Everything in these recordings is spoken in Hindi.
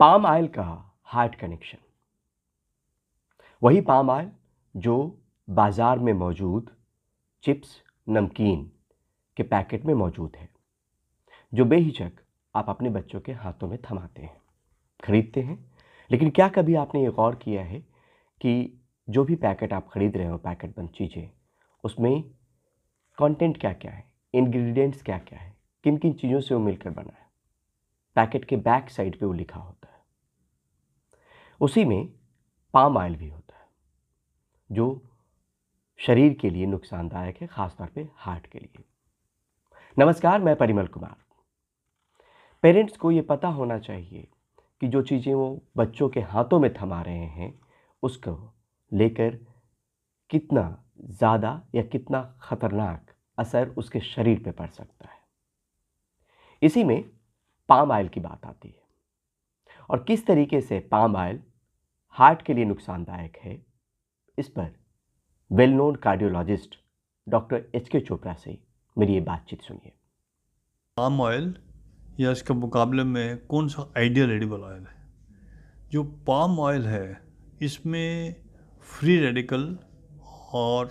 पाम ऑयल का हार्ट कनेक्शन, वही पाम ऑयल जो बाजार में मौजूद चिप्स, नमकीन के पैकेट में मौजूद है, जो बेहिचक आप अपने बच्चों के हाथों में थमाते हैं, खरीदते हैं। लेकिन क्या कभी आपने ये गौर किया है कि जो भी पैकेट आप खरीद रहे हो, पैकेट बंद चीज़ें, उसमें कंटेंट क्या-क्या है, इंग्रेडिएंट्स क्या-क्या है, किन-किन चीज़ों से वो मिलकर बना है, पैकेट के बैक साइड पे वो लिखा होता है। उसी में पाम ऑयल भी होता है, जो शरीर के लिए नुकसानदायक है, खासतौर पे हार्ट के लिए। नमस्कार, मैं परिमल कुमार। पेरेंट्स को ये पता होना चाहिए कि जो चीज़ें वो बच्चों के हाथों में थमा रहे हैं, उसको लेकर कितना ज़्यादा या कितना खतरनाक असर उसके शरीर पे पड़ सकता है। इसी में पाम ऑयल की बात आती है और किस तरीके से पाम ऑयल हार्ट के लिए नुकसानदायक है, इस पर well known cardiologist doctor HK. Chopra से मेरी ये बातचीत सुनिए। पाम ऑयल या इसके मुकाबले में कौन सा आइडियल एडिबल ऑयल है? जो पाम ऑयल है इसमें फ्री रेडिकल और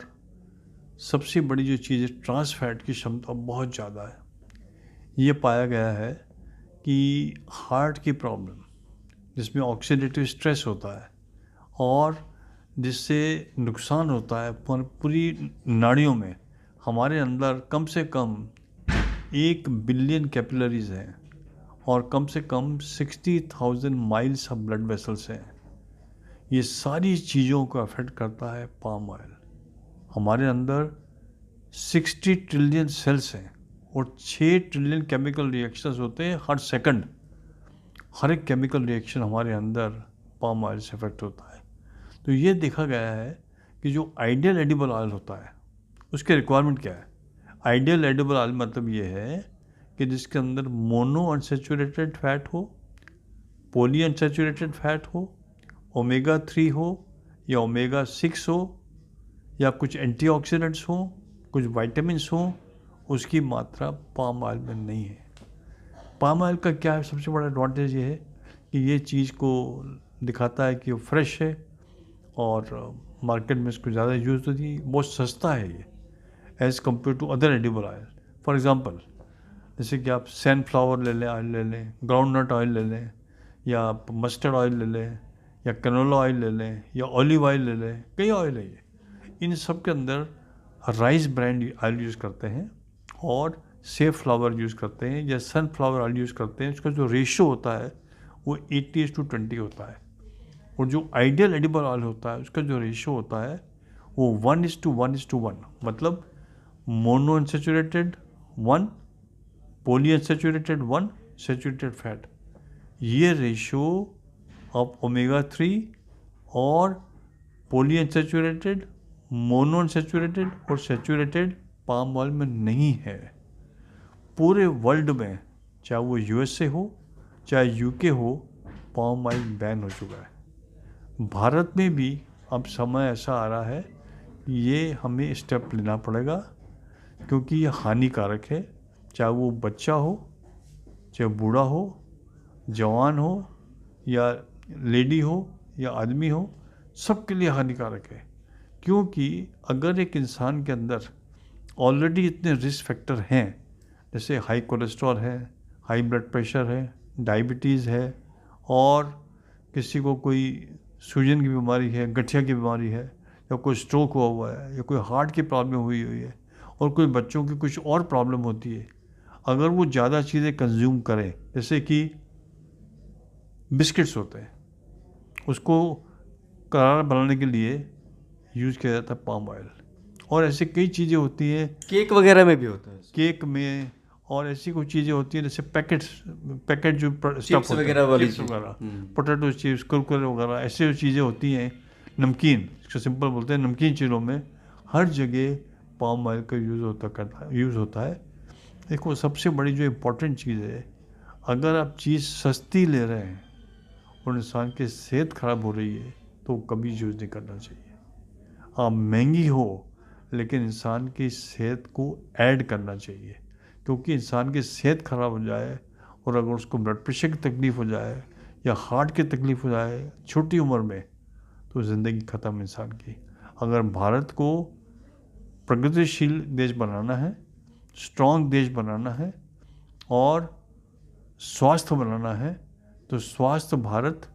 सबसे बड़ी जो चीज़ है ट्रांस फैट की क्षमता बहुत ज़्यादा है। ये पाया गया है कि हार्ट की प्रॉब्लम जिसमें ऑक्सीडेटिव स्ट्रेस होता है और जिससे नुकसान होता है पूरी नाड़ियों में, हमारे अंदर कम से कम 1 बिलियन कैपिलरीज हैं और कम से कम 60,000 माइल्स ऑफ ब्लड वेसल्स हैं। ये सारी चीज़ों को अफेक्ट करता है पाम ऑयल। हमारे अंदर 60 ट्रिलियन सेल्स हैं और 6 ट्रिलियन केमिकल रिएक्शंस होते हैं हर सेकंड। हर एक केमिकल रिएक्शन हमारे अंदर पाम ऑयल से अफेक्ट होता है। तो ये देखा गया है कि जो आइडियल एडिबल ऑयल होता है उसके रिक्वायरमेंट क्या है। आइडियल एडिबल ऑयल मतलब ये है कि जिसके अंदर मोनो अनसैचुरेटेड फैट हो, पॉली अनसैचुरेटेड फैट हो, ओमेगा 3 हो या ओमेगा 6 हो या कुछ एंटीऑक्सीडेंट्स हो, कुछ विटामिन्स हो, उसकी मात्रा पाम ऑयल में नहीं है। पाम ऑयल का क्या है, सबसे बड़ा एडवांटेज ये है कि ये चीज़ को दिखाता है कि वो फ्रेश है और मार्केट में इसको ज़्यादा यूज़ होती है, बहुत सस्ता है ये as compare to other edible oil. For example, जैसे कि आप सनफ्लावर ले लें, ऑयल ले लें, ग्राउंड नट ऑयल ले लें या आप मस्टर्ड ऑयल ले लें या कैनोला ऑयल ले लें या ऑलिव ऑयल ले लें, कई ऑयल है ये। इन सब के अंदर राइस ब्रांड ऑयल यूज़ करते हैं और सेफ फ्लावर यूज़ करते हैं या सनफ्लावर ऑयल यूज़ करते हैं। इसका जो रेशो होता है वो 80:20 होता है और जो आइडियल एडिबल ऑयल होता है उसका जो रेशो होता है वो 1:1:1, मतलब mono unsaturated 1, poly unsaturated 1, saturated fat. ये रेशो ऑफ ओमेगा 3 और पॉली अनसैचुरेटेड, मोनो अनसैचुरेटेड और सैचुरेटेड पाम ऑयल में नहीं है। पूरे वर्ल्ड में, चाहे वो यूएसए हो चाहे यूके हो, पाम ऑयल बैन हो चुका है। भारत में भी अब समय ऐसा आ रहा है कि ये हमें स्टेप लेना पड़ेगा क्योंकि ये हानिकारक है। चाहे वो बच्चा हो, चाहे बूढ़ा हो, जवान हो या लेडी हो या आदमी हो, सबके लिए हानिकारक है। क्योंकि अगर एक इंसान के अंदर ऑलरेडी इतने रिस्क फैक्टर हैं, जैसे हाई कोलेस्ट्रॉल है, हाई ब्लड प्रेशर है, डायबिटीज़ है और किसी को कोई सूजन की बीमारी है, गठिया की बीमारी है या कोई स्ट्रोक हुआ है या कोई हार्ट की प्रॉब्लम हुई है और कोई बच्चों की कुछ और प्रॉब्लम होती है, अगर वो ज़्यादा चीज़ें कंज्यूम करें, जैसे कि बिस्किट्स होते हैं, उसको करारा बनाने के लिए यूज़ किया जाता है पाम ऑयल। और ऐसी कई चीज़ें होती हैं, केक वगैरह में भी होता है, केक में, और ऐसी कुछ चीज़ें होती हैं जैसे पैकेट जो चिप्स स्टफ होते वगैरह हैं, वाली चिप्स चीज़। वगैरह, पोटैटो चिप्स, कुरकुरे वगैरह, ऐसी जो चीज़ें होती हैं नमकीन, इसको सिंपल बोलते हैं, नमकीन चीज़ों में हर जगह पाम ऑयल का यूज़ होता है। देखो, सबसे बड़ी जो इम्पोर्टेंट चीज़ है, अगर आप चीज़ सस्ती ले रहे हैं और इंसान की सेहत ख़राब हो रही है तो कभी यूज़ नहीं करना चाहिए। हाँ, महंगी हो लेकिन इंसान की सेहत को ऐड करना चाहिए, क्योंकि इंसान की सेहत ख़राब हो जाए और अगर उसको ब्लड प्रेशर की तकलीफ़ हो जाए या हार्ट की तकलीफ हो जाए छोटी उम्र में, तो ज़िंदगी ख़त्म इंसान की। अगर भारत को प्रगतिशील देश बनाना है, स्ट्रॉन्ग देश बनाना है और स्वास्थ्य बनाना है, तो स्वास्थ्य भारत,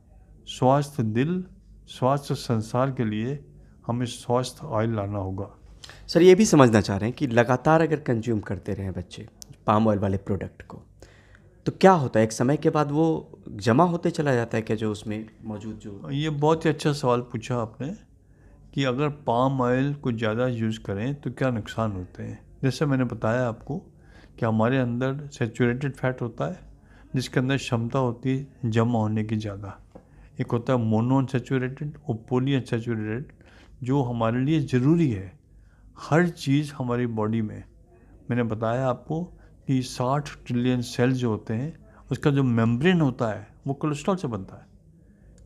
स्वास्थ्य दिल, स्वास्थ्य संसार के लिए हमें स्वास्थ्य ऑयल लाना होगा। सर ये भी समझना चाह रहे हैं कि लगातार अगर कंज्यूम करते रहें बच्चे पाम ऑयल वाले प्रोडक्ट को, तो क्या होता है, एक समय के बाद वो जमा होते चला जाता है क्या, जो उसमें मौजूद जो। ये बहुत ही अच्छा सवाल पूछा आपने कि अगर पाम ऑयल को ज़्यादा यूज़ करें तो क्या नुकसान होते हैं। जैसे मैंने बताया आपको कि हमारे अंदर सेचुरेटेड फैट होता है जिसके अंदर क्षमता होती है जमा होने की ज़्यादा। एक होता है मोनो अनसेचुरेटेड और पॉली अनसेचुरेटेड, जो हमारे लिए ज़रूरी है। हर चीज़ हमारी बॉडी में, मैंने बताया आपको कि 60 ट्रिलियन सेल जो होते हैं उसका जो मेम्ब्रेन होता है वो कोलेस्ट्रॉल से बनता है।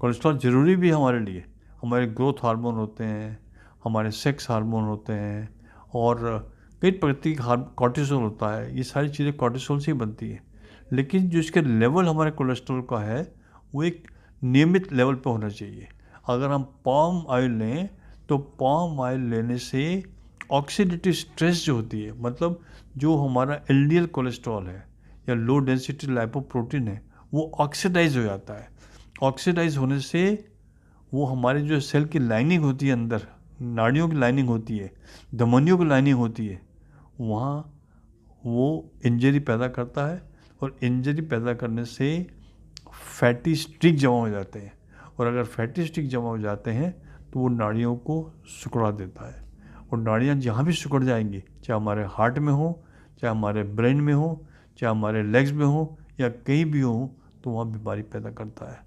कोलेस्ट्रॉल ज़रूरी भी है हमारे लिए। हमारे ग्रोथ हार्मोन होते हैं, हमारे सेक्स हार्मोन होते हैं और कई प्रकृति का कॉर्टिसोल होता है। ये सारी चीज़ें कॉर्टिसोल से ही बनती है। लेकिन जो इसके लेवल हमारे कोलेस्ट्रॉल का है वो एक नियमित लेवल पे होना चाहिए। अगर हम पाम ऑयल लें तो पाम ऑयल लेने से ऑक्सीडेटिव स्ट्रेस जो होती है, मतलब जो हमारा एलडीएल कोलेस्ट्रॉल है या लो डेंसिटी लाइपोप्रोटीन है, वो ऑक्सीडाइज हो जाता है। ऑक्सीडाइज होने से वो हमारे जो सेल की लाइनिंग होती है, अंदर नाड़ियों की लाइनिंग होती है, धमनियों की लाइनिंग होती है, वहाँ वो इंजरी पैदा करता है और इंजरी पैदा करने से फैटी स्ट्रिक जमा हो जाते हैं। और अगर फैटी स्ट्रिक जमा हो जाते हैं तो वो नाड़ियों को सिकुड़ा देता है। और नाड़ियाँ जहाँ भी सिकुड़ जाएंगी, चाहे हमारे हार्ट में हो, चाहे हमारे ब्रेन में हो, चाहे हमारे लेग्स में हो या कहीं भी हो, तो वहाँ बीमारी पैदा करता है।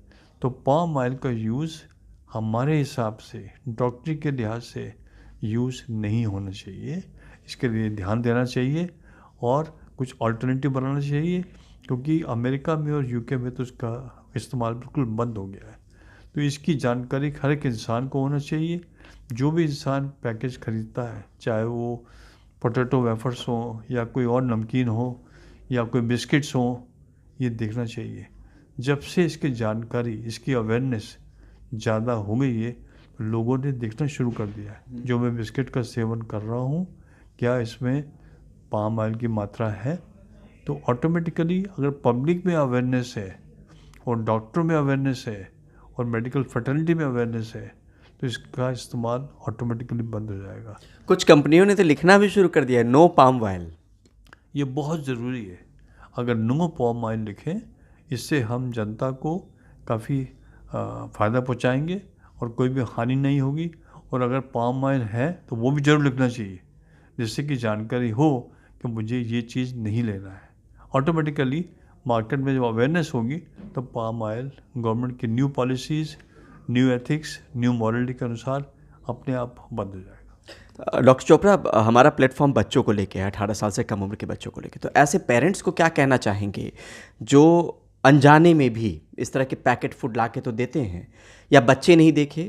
तो पाम ऑयल का यूज़ हमारे हिसाब से, डॉक्टरी के लिहाज से यूज़ नहीं होना चाहिए। इसके लिए ध्यान देना चाहिए और कुछ अल्टरनेटिव बनाना चाहिए, क्योंकि अमेरिका में और यूके में तो इसका इस्तेमाल बिल्कुल बंद हो गया है। तो इसकी जानकारी हर एक इंसान को होना चाहिए। जो भी इंसान पैकेज खरीदता है, चाहे वो पोटैटो वेफर्स हो या कोई और नमकीन हो या कोई बिस्किट्स हो, ये देखना चाहिए। जब से इसकी जानकारी, इसकी अवेयरनेस ज़्यादा हो गई है, लोगों ने देखना शुरू कर दिया है। जो मैं बिस्किट का सेवन कर रहा हूँ, क्या इसमें पाम ऑयल की मात्रा है? तो ऑटोमेटिकली अगर पब्लिक में अवेयरनेस है और डॉक्टर में अवेयरनेस है और मेडिकल फर्टिलिटी में अवेयरनेस है, तो इसका इस्तेमाल ऑटोमेटिकली बंद हो जाएगा। कुछ कंपनियों ने तो लिखना भी शुरू कर दिया है, नो पाम ऑयल। ये बहुत ज़रूरी है। अगर नो पाम ऑयल लिखें, इससे हम जनता को काफ़ी फ़ायदा पहुंचाएंगे और कोई भी हानि नहीं होगी। और अगर पाम ऑयल है तो वो भी ज़रूर लिखना चाहिए, जिससे कि जानकारी हो कि मुझे ये चीज़ नहीं लेना है। ऑटोमेटिकली मार्केट में जब अवेयरनेस होगी तो पाम ऑयल गवर्नमेंट की new policies, new ethics, new morality के अनुसार अपने आप बंद हो जाएगा। डॉक्टर चोपड़ा, हमारा प्लेटफॉर्म बच्चों को लेके है, 18 साल से कम उम्र के बच्चों को लेके, तो ऐसे पेरेंट्स को क्या कहना चाहेंगे जो अनजाने में भी इस तरह के पैकेट फूड ला के तो देते हैं, या बच्चे नहीं देखे,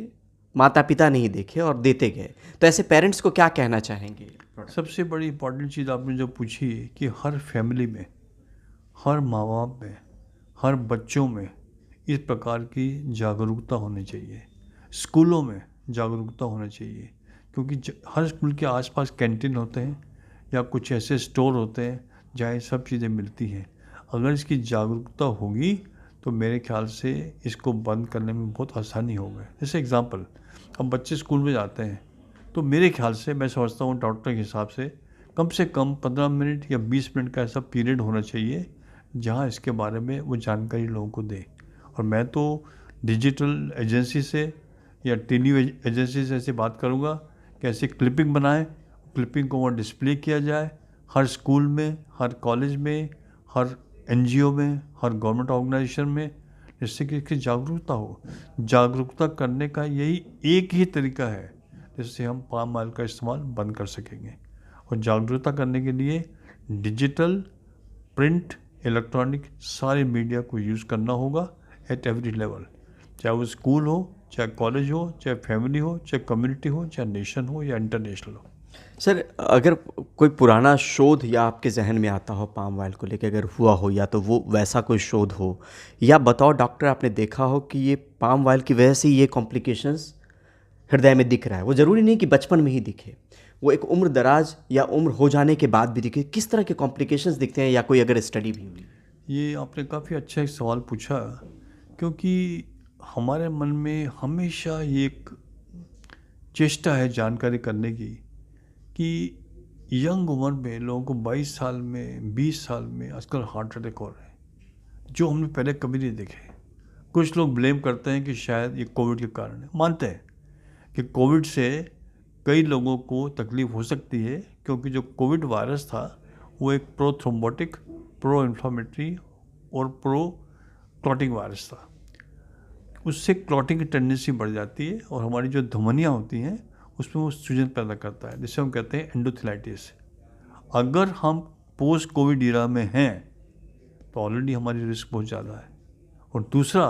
माता पिता नहीं देखे और देते गए, तो ऐसे पेरेंट्स को क्या कहना चाहेंगे? सबसे बड़ी इंपॉर्टेंट चीज़ आपने जो पूछी है कि हर फैमिली में, हर माँ बाप में, हर बच्चों में इस प्रकार की जागरूकता होनी चाहिए। स्कूलों में जागरूकता होना चाहिए, क्योंकि हर स्कूल के आसपास कैंटीन होते हैं या कुछ ऐसे स्टोर होते हैं जहाँ ये सब चीज़ें मिलती हैं। अगर इसकी जागरूकता होगी तो मेरे ख्याल से इसको बंद करने में बहुत आसानी होगा। जैसे एग्ज़ाम्पल, अब बच्चे स्कूल में जाते हैं तो मेरे ख्याल से, मैं समझता हूँ डॉक्टर के हिसाब से कम 15 मिनट या 20 मिनट का ऐसा पीरियड होना चाहिए जहाँ इसके बारे में वो जानकारी लोगों को दे। और मैं तो डिजिटल एजेंसी से या टेली एजेंसी से ऐसे बात करूँगा कि ऐसी क्लिपिंग बनाएं, क्लिपिंग को वहाँ डिस्प्ले किया जाए हर स्कूल में, हर कॉलेज में, हर एनजीओ में, हर गवर्नमेंट ऑर्गेनाइजेशन में, जिससे कि इसकी जागरूकता हो। जागरूकता करने का यही एक ही तरीका है जिससे हम पाम ऑयल का इस्तेमाल बंद कर सकेंगे। और जागरूकता करने के लिए डिजिटल, प्रिंट, इलेक्ट्रॉनिक सारे मीडिया को यूज़ करना होगा एट एवरी लेवल, चाहे वो स्कूल हो, चाहे कॉलेज हो, चाहे फैमिली हो, चाहे कम्युनिटी हो, चाहे नेशन हो या इंटरनेशनल हो। सर, अगर कोई पुराना शोध या आपके ज़हन में आता हो पाम ऑयल को लेके, अगर हुआ हो या तो वो वैसा कोई शोध हो, या बताओ डॉक्टर आपने देखा हो कि ये पाम ऑयल की वजह से ये कॉम्प्लिकेशंस हृदय में दिख रहा है, वो ज़रूरी नहीं कि बचपन में ही दिखे, वो एक उम्र दराज या उम्र हो जाने के बाद भी दिखे, किस तरह के कॉम्प्लिकेशंस दिखते हैं, या कोई अगर स्टडी भी हुई? ये आपने काफ़ी अच्छा एक सवाल पूछा, क्योंकि हमारे मन में हमेशा ये एक चेष्टा है जानकारी करने की कि यंग उम्र में लोगों को 22 साल में 20 साल में आजकल हार्ट अटैक हो रहे हैं, जो हमने पहले कभी नहीं देखे। कुछ लोग ब्लेम करते हैं कि शायद ये कोविड के कारण है। मानते हैं कि कोविड से कई लोगों को तकलीफ हो सकती है, क्योंकि जो कोविड वायरस था वो एक प्रो थ्रोम्बोटिक, प्रो इन्फ्लामेटरी और प्रो क्लॉटिंग वायरस था। उससे क्लॉटिंग की टेंडेंसी बढ़ जाती है और हमारी जो धमनियाँ होती हैं उसमें वो सूजन पैदा करता है, जिसे हम कहते हैं एंडोथेलाइटिस। अगर हम पोस्ट कोविड ईरा में हैं तो ऑलरेडी हमारी रिस्क बहुत ज़्यादा है, और दूसरा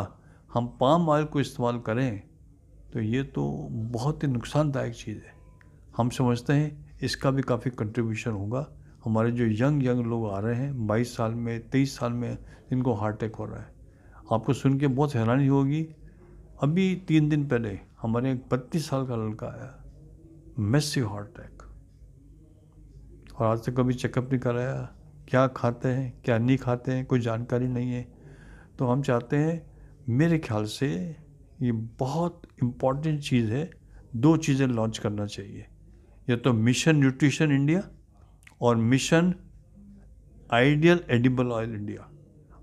हम पाम ऑयल को इस्तेमाल करें तो ये तो बहुत ही नुकसानदायक चीज़ है। हम समझते हैं इसका भी काफ़ी कंट्रीब्यूशन होगा। हमारे जो यंग लोग आ रहे हैं 22 साल में 23 साल में, जिनको हार्ट अटैक हो रहा है, आपको सुन के बहुत हैरानी होगी। अभी 3 दिन पहले हमारे एक 32 साल का लड़का आया, मैसिव हार्ट अटैक, और आज तक कभी चेकअप नहीं कराया, क्या खाते हैं क्या नहीं खाते हैं कोई जानकारी नहीं है। तो हम चाहते हैं, मेरे ख्याल से ये बहुत इम्पॉर्टेंट चीज़ है, 2 चीज़ें लॉन्च करना चाहिए, या तो मिशन न्यूट्रिशन इंडिया और mission ideal edible oil India.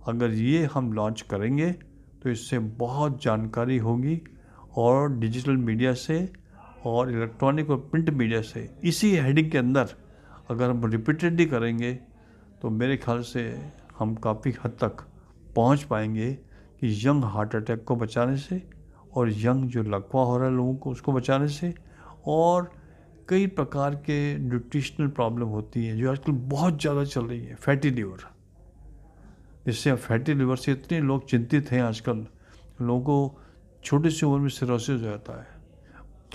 अगर ये हम लॉन्च करेंगे तो इससे बहुत जानकारी होगी, और डिजिटल मीडिया से और इलेक्ट्रॉनिक और प्रिंट मीडिया से इसी हेडिंग के अंदर अगर हम रिपीटेडली करेंगे तो मेरे ख्याल से हम काफ़ी हद तक पहुंच पाएंगे कि यंग हार्ट अटैक को बचाने से, और यंग जो लकवा हो रहा है लोगों को उसको बचाने से, और कई प्रकार के न्यूट्रिशनल प्रॉब्लम होती है जो आजकल बहुत ज़्यादा चल रही है, फैटी लीवर। जिससे फैटी लीवर से इतने लोग चिंतित हैं आजकल, लोगों को छोटी सी उम्र में सिरोसिस हो जाता है।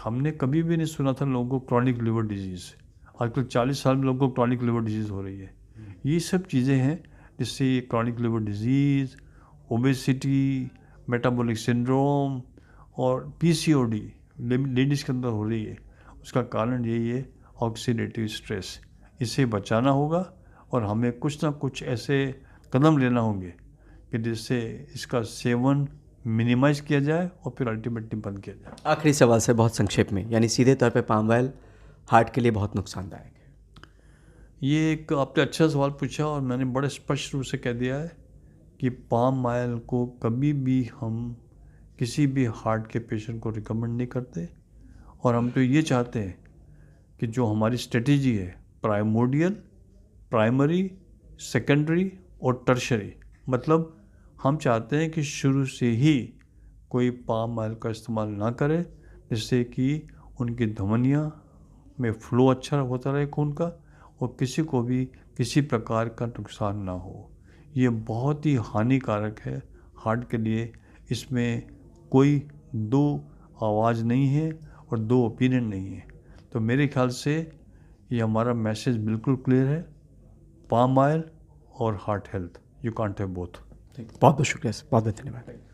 हमने कभी भी नहीं सुना था लोगों को क्रॉनिक लिवर डिजीज़, आजकल 40 साल में लोगों को क्रॉनिक लिवर डिजीज़ हो रही है। ये सब चीज़ें हैं जिससे ये chronic liver disease, obesity, metabolic syndrome और पीसीओडी लेडीज़ के अंदर हो रही है। उसका कारण यही है ऑक्सीडेटिव स्ट्रेस। इसे बचाना होगा, और हमें कुछ ना कुछ ऐसे कदम लेना होंगे कि जिससे इसका सेवन मिनिमाइज़ किया जाए और फिर अल्टीमेटली बंद किया जाए। आखिरी सवाल से बहुत संक्षेप में, यानी सीधे तौर पे पाम ऑयल हार्ट के लिए बहुत नुकसानदायक है? ये एक आपने अच्छा सवाल पूछा, और मैंने बड़े स्पष्ट रूप से कह दिया है कि पाम ऑयल को कभी भी हम किसी भी हार्ट के पेशेंट को रिकमेंड नहीं करते। और हम तो ये चाहते हैं कि जो हमारी स्ट्रेटेजी है, प्राइमोडियल, प्राइमरी, सेकेंडरी और टर्शरी, मतलब हम चाहते हैं कि शुरू से ही कोई पाम ऑयल का इस्तेमाल ना करे, जिससे कि उनकी धमनियाँ में फ्लो अच्छा होता रहे खून का, और किसी को भी किसी प्रकार का नुकसान ना हो। ये बहुत ही हानिकारक है हार्ट के लिए। इसमें कोई 2 आवाज़ नहीं है और 2 ओपिनियन नहीं है। तो मेरे ख्याल से ये हमारा मैसेज बिल्कुल क्लियर है, पाम ऑयल और heart health, you can't have both. बहुत बहुत शुक्रिया सर, बहुत बहुत धन्यवाद।